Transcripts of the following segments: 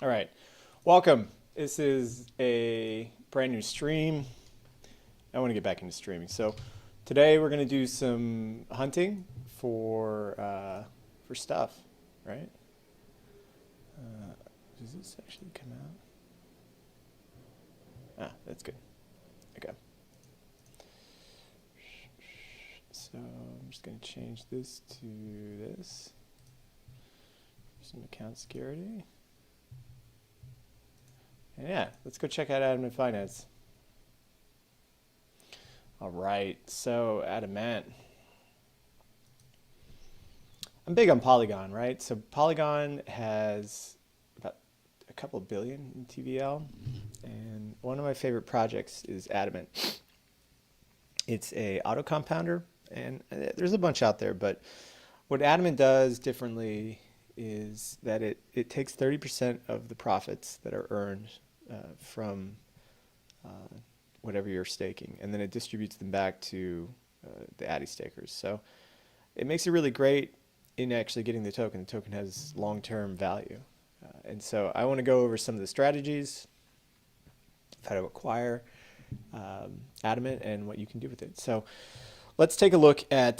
All right, welcome. This is a brand new stream. I want to get back into streaming. So today we're going to do some hunting for stuff, right? Does this actually come out? Ah, that's good. Okay. So I'm just going to change this to this. Some account security. And yeah, let's go check out Adamant Finance. All right, so Adamant. I'm big on Polygon, right? So Polygon has about a couple of billion in TVL, and one of my favorite projects is Adamant. It's a auto compounder, and there's a bunch out there, but what Adamant does differently is that it takes 30% of the profits that are earned from whatever you're staking, and then it distributes them back to the Addy stakers. So it makes it really great in actually getting the token. The token has long-term value. And so I want to go over some of the strategies of how to acquire Adamant and what you can do with it. So let's take a look at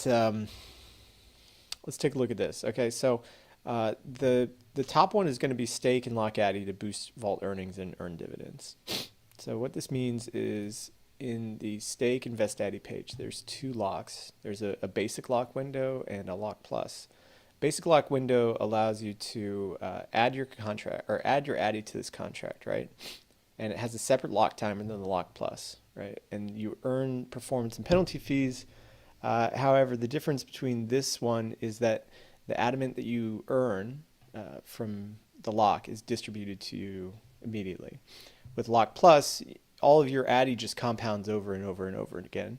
this. Okay, so the top one is going to be stake and lock Addy to boost vault earnings and earn dividends. So what this means is in the stake invest Addy page, there's two locks. There's a basic lock window and a lock plus. Basic lock window allows you to add your contract or add your Addy to this contract, right? And it has a separate lock timer than the lock plus, right? And you earn performance and penalty fees. However, the difference between this one is that the Adamant that you earn from the lock is distributed to you immediately. With lock plus, all of your Addy just compounds over and over and over again.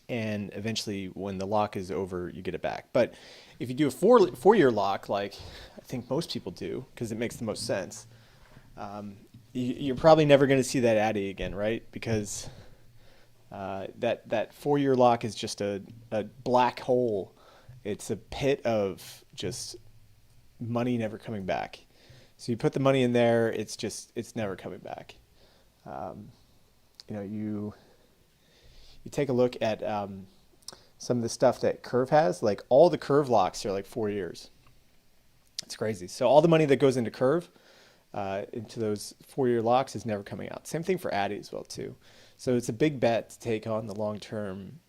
And eventually when the lock is over, you get it back. But if you do a four-year lock, like I think most people do, because it makes the most sense, you're probably never going to see that Addy again, right? Because that 4-year lock is just a black hole. It's a pit of just money never coming back. So you put the money in there, it's never coming back. You take a look at some of the stuff that Curve has. Like all the Curve locks are like 4 years. It's crazy. So all the money that goes into Curve, into those 4-year locks, is never coming out. Same thing for Addy as well too. So it's a big bet to take on the long-term,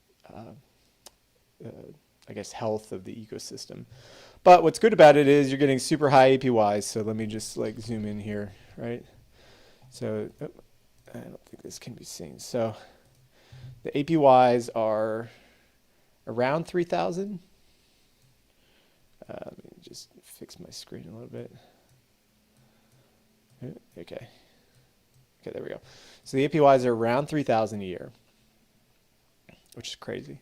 I guess, health of the ecosystem. But what's good about it is you're getting super high APYs. So let me just like zoom in here, right? So I don't think this can be seen. So the APYs are around 3,000. Let me just fix my screen a little bit. Okay, there we go. So the APYs are around 3,000 a year, which is crazy.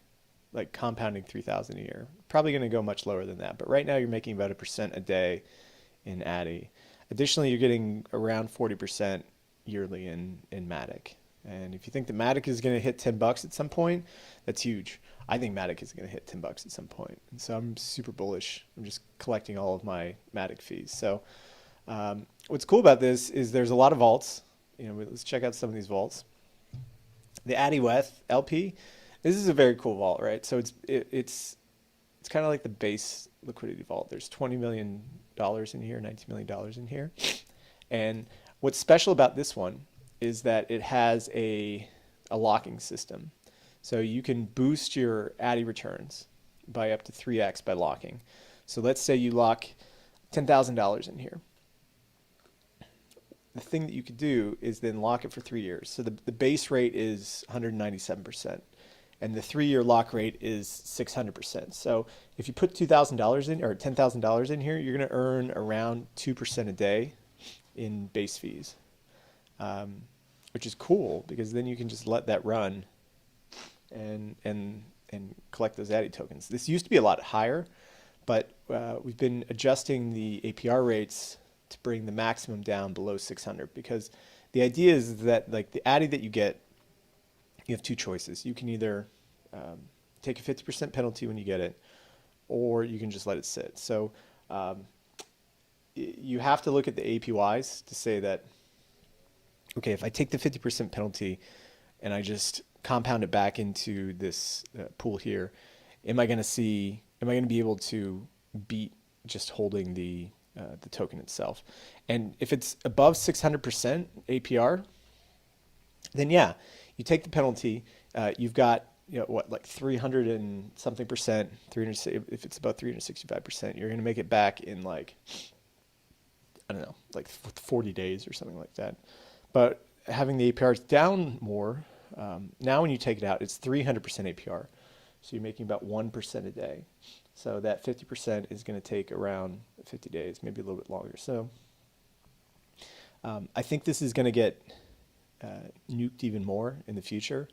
Like compounding 3,000 a year. Probably going to go much lower than that, but right now you're making about 1% a day in Addy. Additionally, you're getting around 40% yearly in Matic. And if you think that Matic is going to hit $10 at some point, that's huge. I think Matic is going to hit $10 at some point. And so I'm super bullish. I'm just collecting all of my Matic fees. So what's cool about this is there's a lot of vaults. Let's check out some of these vaults. The Addy Weth LP, this is a very cool vault, right? So it's kind of like the base liquidity vault. There's $20 million in here, $19 million in here. And what's special about this one is that it has a locking system. So you can boost your Addy returns by up to 3x by locking. So let's say you lock $10,000 in here. The thing that you could do is then lock it for 3 years. So the base rate is 197%. And the 3-year lock rate is 600%. So if you put $2,000 in or $10,000 in here, you're going to earn around 2% a day in base fees, which is cool because then you can just let that run and collect those Addy tokens. This used to be a lot higher, but we've been adjusting the APR rates to bring the maximum down below 600 because the idea is that like the Addy that you get, you have two choices. You can either take a 50% penalty when you get it, or you can just let it sit. So you have to look at the APYs to say that, okay, if I take the 50% penalty and I just compound it back into this pool here, am I going to see, am I going to be able to beat just holding the token itself? And if it's above 600% APR, then yeah, you take the penalty. You've got, you know, what, like 300 and something percent, 300, if it's about 365%, you're going to make it back in like, I don't know, like 40 days or something like that. But having the APRs down more, now when you take it out, it's 300% APR. So you're making about 1% a day. So that 50% is going to take around 50 days, maybe a little bit longer. So I think this is going to get nuked even more in the future.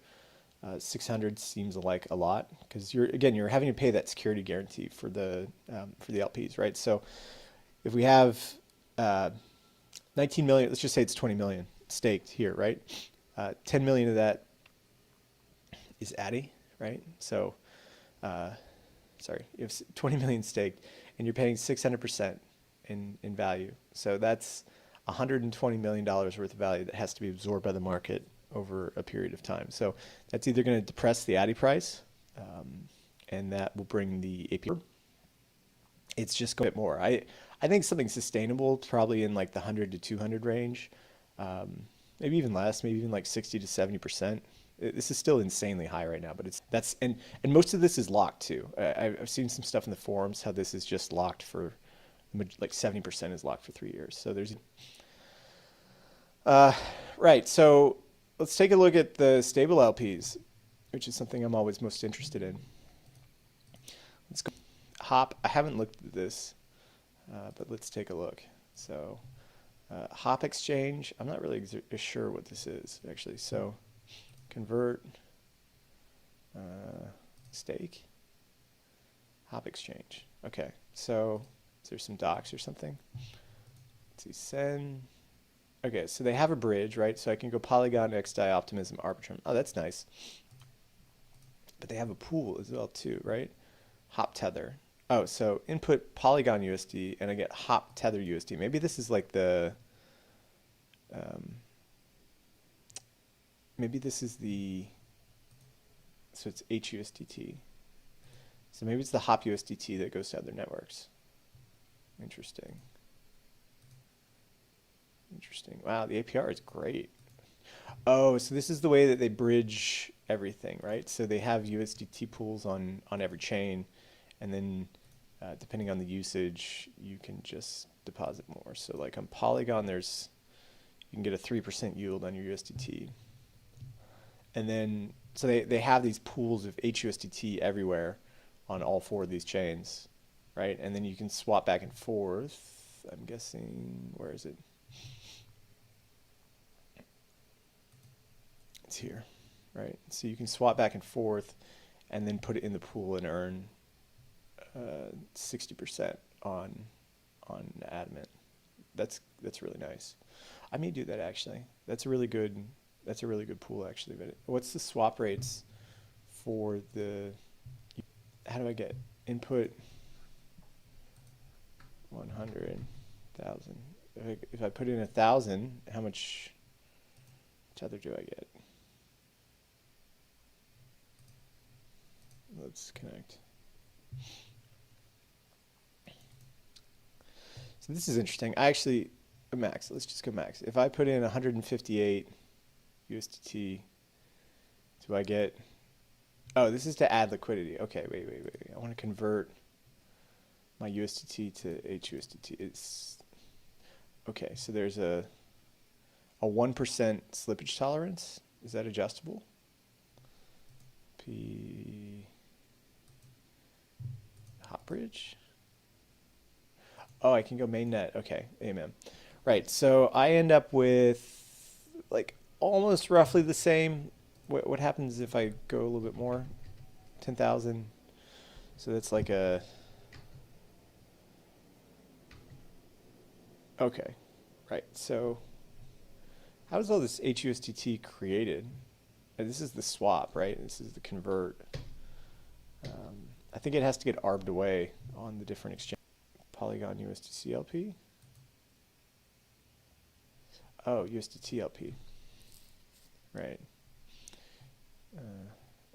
600 seems like a lot because you're having to pay that security guarantee for the LPs, right? So if we have 19 million, let's just say it's 20 million staked here, right? 10 million of that is Addy, right? So, sorry, you have 20 million staked and you're paying 600% in value. So that's $120 million worth of value that has to be absorbed by the market over a period of time. So that's either going to depress the Addy price, and that will bring the APR. It's just going a bit more. I think something sustainable, probably in like the 100 to 200 range, maybe even less, maybe even like 60 to 70%. This is still insanely high right now, but and most of this is locked too. I've seen some stuff in the forums how this is just locked for like 70% is locked for 3 years. So there's right. So let's take a look at the stable LPs, which is something I'm always most interested in. Let's go Hop. I haven't looked at this, but let's take a look. So Hop Exchange. I'm not really sure what this is actually. So convert, stake, Hop Exchange. Okay. So is there some docs or something? Let's see. Send. Okay, so they have a bridge, right? So I can go Polygon, XDAI, Optimism, Arbitrum. Oh, that's nice. But they have a pool as well too, right? Hop Tether. Oh, so input Polygon USD and I get Hop Tether USD. Maybe this is like the, maybe this is the, so it's HUSDT. So maybe it's the Hop USDT that goes to other networks. Interesting. Interesting. Wow, the APR is great. Oh, so this is the way that they bridge everything, right? So they have USDT pools on every chain, and then depending on the usage, you can just deposit more. So like on Polygon, you can get a 3% yield on your USDT. And then, so they have these pools of HUSDT everywhere on all 4 of these chains, right? And then you can swap back and forth. I'm guessing, where is it? It's here, right? So you can swap back and forth and then put it in the pool and earn 60% on Adamant. That's really nice. I may do that actually. That's a really good pool actually. But what's the swap rates for the, how do I get input 100,000? If I put in 1,000, how much tether do I get? Let's connect. So this is interesting. I actually, max, let's just go max. If I put in 158 USDT, do I get, oh, this is to add liquidity. Okay, wait. I want to convert my USDT to HUSDT. It's, okay, so there's a 1% slippage tolerance. Is that adjustable? Hop bridge. Oh, I can go mainnet. Okay, amen. Right, so I end up with like almost roughly the same. What happens if I go a little bit more? 10,000. So that's like a, okay, right. So how is all this HUSDT created? And this is the swap, right? This is the convert. I think it has to get arbed away on the different exchange. Polygon USDC LP. Oh, USDT LP, right?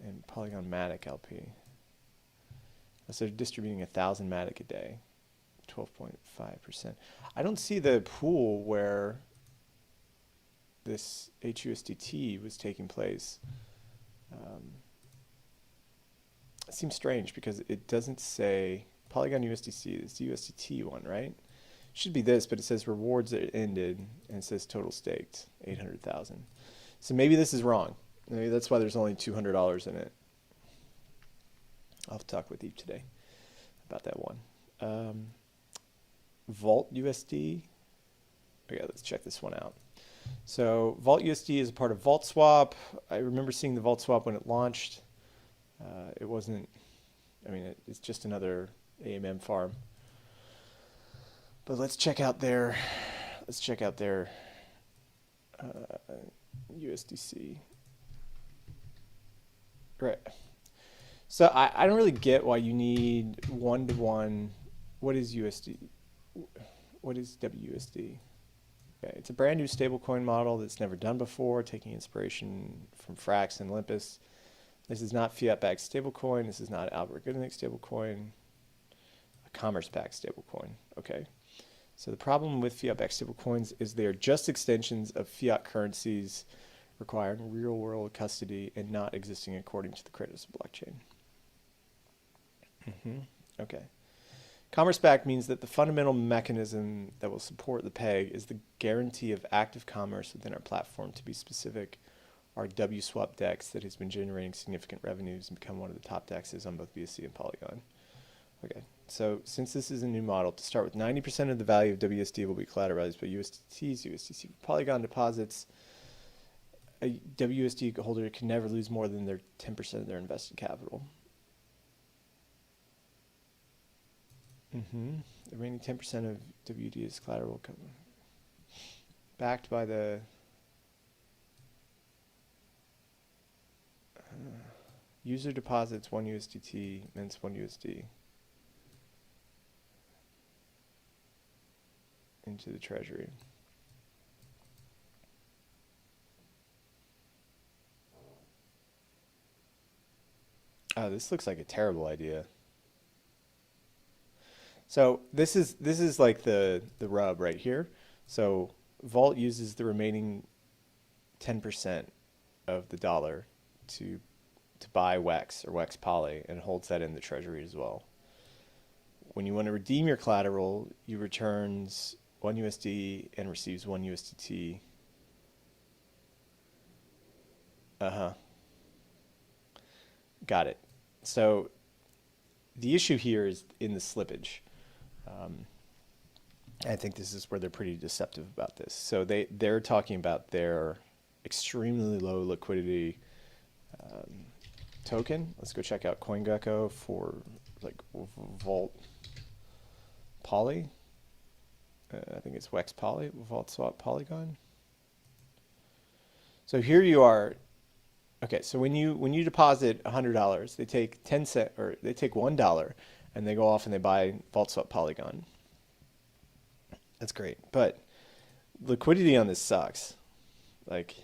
And Polygon Matic LP. So they're distributing 1,000 Matic a day, 12.5%. I don't see the pool where this HUSDT was taking place. It seems strange because it doesn't say Polygon USDC. It's the USDT one, right? Should be this, but it says rewards that ended, and it says total staked 800,000. So maybe this is wrong. Maybe that's why there's only $200 in it. I'll talk with Eve today about that one. Vault USD. Okay, let's check this one out. So Vault USD is a part of VaultSwap. I remember seeing the VaultSwap when it launched. It wasn't, I mean, it's just another AMM farm. But let's check out their USDC. Right. So I don't really get why you need one-to-one. What is USD? What is WUSD? Okay, it's a brand new stablecoin model that's never done before, taking inspiration from Frax and Olympus. This is not fiat-backed stablecoin. This is not algorithmic stablecoin. A commerce-backed stablecoin. Okay. So the problem with fiat-backed stablecoins is they are just extensions of fiat currencies requiring real-world custody and not existing according to the credits of blockchain. Okay. Commerce-backed means that the fundamental mechanism that will support the peg is the guarantee of active commerce within our platform. To be specific, our WSwap DEX that has been generating significant revenues and become one of the top DEXs on both BSC and Polygon. Okay, so since this is a new model, to start with, 90% of the value of WSD will be collateralized by USDTs, USDC Polygon deposits. A WSD holder can never lose more than their 10% of their invested capital. The remaining 10% of WD is collateral backed by the user deposits 1 USDT, mints 1 USD into the treasury. Oh, this looks like a terrible idea. So this is like the rub right here. So Vault uses the remaining 10% of the dollar to buy WEX or WEX Poly and holds that in the treasury as well. When you want to redeem your collateral, you returns 1 USD and receives 1 USDT. Got it. So the issue here is in the slippage. I think this is where they're pretty deceptive about this. So they're talking about their extremely low liquidity token. Let's go check out CoinGecko for like Vault Poly. I think it's WEX Poly, VaultSwap Polygon. So here you are. Okay, so when you deposit $100, they take 10 cents or they take $1 and they go off and they buy VaultSwap Polygon. That's great, but liquidity on this sucks. Like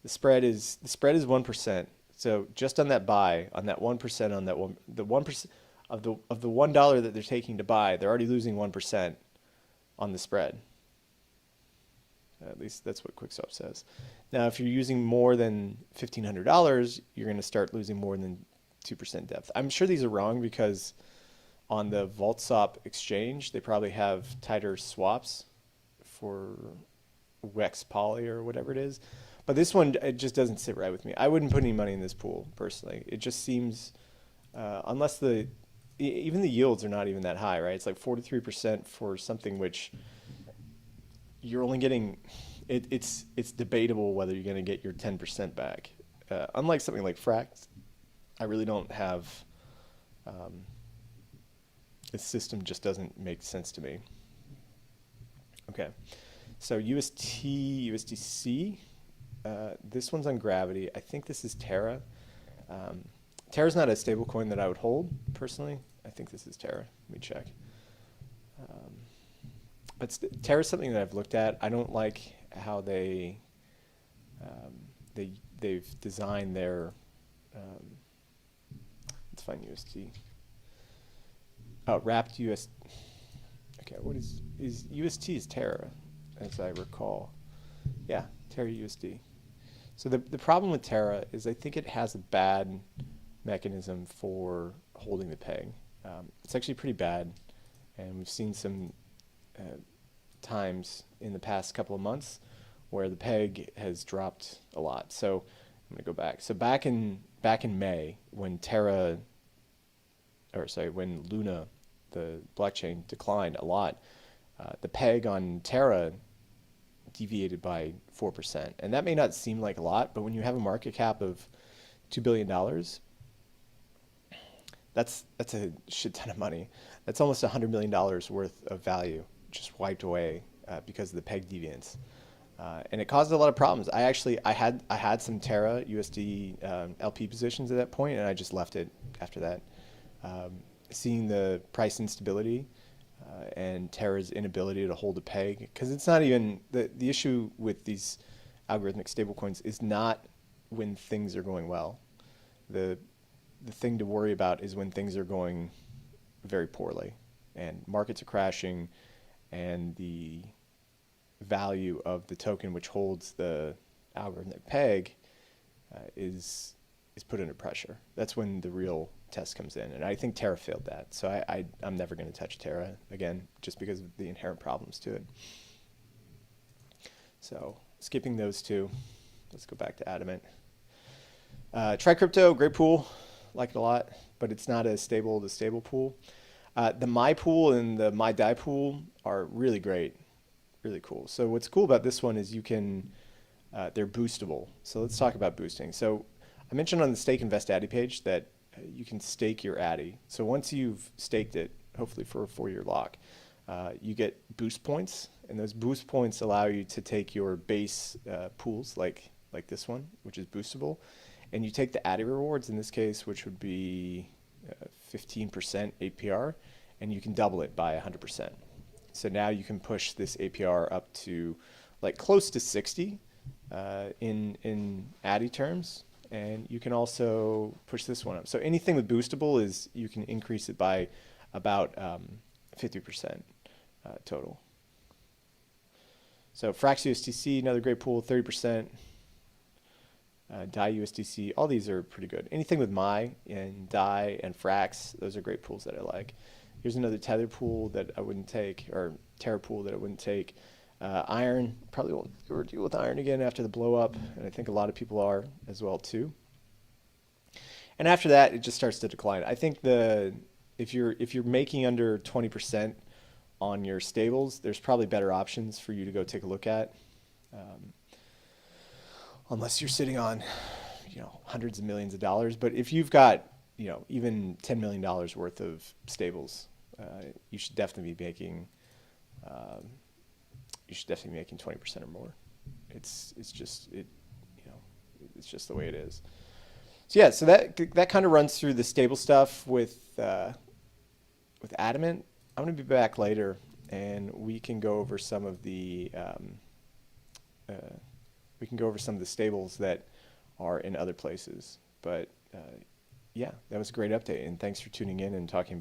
the spread is 1%. So just on that buy, on that 1%, on that one, the 1% of the $1 that they're taking to buy, they're already losing 1% on the spread. At least that's what QuickSwap says. Now, if you're using more than $1,500, you're going to start losing more than 2% depth. I'm sure these are wrong because on the VaultSwap exchange, they probably have tighter swaps for WEX Poly or whatever it is. But this one, it just doesn't sit right with me. I wouldn't put any money in this pool, personally. It just seems, unless even the yields are not even that high, right? It's like 43% for something which you're only getting, it's debatable whether you're going to get your 10% back. Unlike something like Frax, I really don't have, the system just doesn't make sense to me. Okay, so USDC, this one's on Gravity. I think this is Terra. Terra's not a stable coin that I would hold, personally. I think this is Terra. Let me check. But Terra's something that I've looked at. I don't like how um, they've designed their. Um, let's find USD. Oh, wrapped US. Okay, what is UST is Terra, as I recall. Yeah, Terra USD. So the problem with Terra is I think it has a bad mechanism for holding the peg. It's actually pretty bad, and we've seen some uh, times in the past couple of months where the peg has dropped a lot. So I'm going to go back. So back in May, when when Luna, the blockchain, declined a lot, the peg on Terra deviated by 4%. And that may not seem like a lot, but when you have a market cap of $2 billion, that's a shit ton of money. That's almost $100 million worth of value just wiped away because of the peg deviance. And it caused a lot of problems. I had some Terra USD LP positions at that point, and I just left it after that. Seeing the price instability and Terra's inability to hold a peg, because it's not even the issue with these algorithmic stablecoins is not when things are going well. The thing to worry about is when things are going very poorly and markets are crashing and the value of the token which holds the algorithmic peg is put under pressure. That's when the real test comes in, and I think Terra failed that. So I'm never going to touch Terra again, just because of the inherent problems to it. So skipping those two, let's go back to Adamant. Try Crypto, great pool, like it a lot, but it's not as stable as the stable pool. The My Pool and the My Die Pool are really great, really cool. So what's cool about this one is they're boostable. So let's talk about boosting. So I mentioned on the Stake Invest Addy page that you can stake your Addy. So once you've staked it, hopefully for a 4-year lock, you get boost points, and those boost points allow you to take your base pools like this one, which is boostable, and you take the Addy rewards in this case, which would be 15% APR, and you can double it by 100%. So now you can push this APR up to like close to 60 in Addy terms, and you can also push this one up. So anything with boostable is you can increase it by about 50% total. So Frax USDC, another great pool, 30%. DAI USDC, all these are pretty good. Anything with My and DAI and Frax, those are great pools that I like. Here's another Tether pool that I wouldn't take, or Terra pool that I wouldn't take. Iron, probably won't ever deal with Iron again after the blow up, and I think a lot of people are as well too. And after that, it just starts to decline. I think if you're making under 20% on your stables, there's probably better options for you to go take a look at. Unless you're sitting on, hundreds of millions of dollars. But if you've got, even $10 million worth of stables, you should definitely be making 20% or more. It's just the way it is. So yeah, so that kind of runs through the stable stuff with Adamant. I'm going to be back later, and we can go over some of the stables that are in other places. But yeah, that was a great update, and thanks for tuning in and talking about